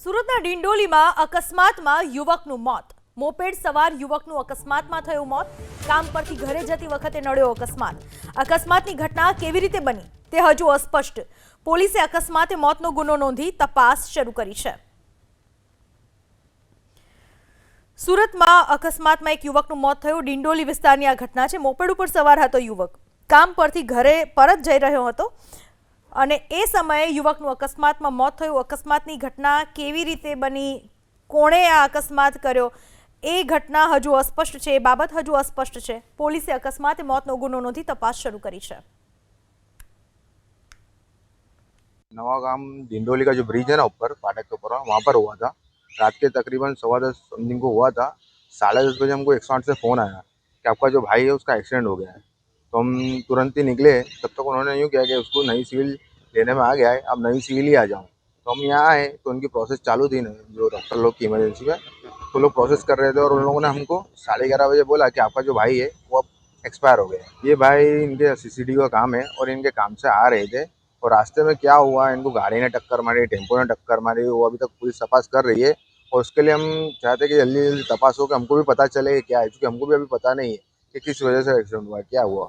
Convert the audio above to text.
સુરતના ડિંડોલીમાં અકસ્માતમાં યુવકનું મોત. મોપેડ સવાર યુવકનું અકસ્માતમાં થયું મોત. કામ પરથી ઘરે જતી વખતે નડ્યો અકસ્માત. અકસ્માતની ઘટના કેવી રીતે બની તે હજુ અસ્પષ્ટ. પોલીસે અકસ્માતે મોતનો ગુનો નોંધી તપાસ શરૂ કરી છે. સુરતમાં અકસ્માતમાં એક યુવકનું મોત થયું. ડિંડોલી વિસ્તારની આ ઘટના છે. મોપેડ ઉપર સવાર હતો યુવક. કામ પરથી ઘરે પરત જઈ રહ્યો હતો અને એ સમયે યુવકનું અકસ્માતમાં મોત થયું. અકસ્માતની ઘટના કેવી રીતે બની, કોણે આ અકસ્માત કર્યો, એ ઘટના હજુ અસ્પષ્ટ છે. એ બાબત હજુ અસ્પષ્ટ છે. પોલીસે અકસ્માતે મોતનો ગુનો નોંધી તપાસ શરૂ કરી છે. नवागाम डिंडोली का जो ब्रिज है ना ऊपर फाटक के ऊपर वहाँ पर हुआ था। रात के तकरीबन 10:15 समथिंग को हुआ था। 10:30 बजे हमको 108 से फ़ोन आया कि आपका जो भाई है उसका एक्सीडेंट हो गया है। तो हम तुरंत ही निकले। तब तक उन्होंने यूँ किया कि उसको नई सिविल लेने में आ गया है, अब नई सिविल ही आ जाऊँ। तो हम यहाँ आए तो उनकी प्रोसेस चालू थी ना, जो डॉक्टर लोग की इमरजेंसी में, तो लोग प्रोसेस कर रहे थे और उन लोगों ने हमको 11:30 बजे बोला कि आपका जो भाई है वो अब एक्सपायर हो गया है। ये भाई इनके सीसीडी का काम है और इनके काम से आ रहे थे और रास्ते में क्या हुआ, इनको गाड़ी ने टक्कर मारी, टेम्पो ने टक्कर मारी, वो अभी तक पुलिस तपास कर रही है। और उसके लिए हम चाहते हैं कि जल्दी जल्दी तपास हो कि हमको भी पता चले कि क्या है, क्योंकि हमको भी अभी पता नहीं है कि किस वजह से एक्सीडेंट हुआ, क्या हुआ।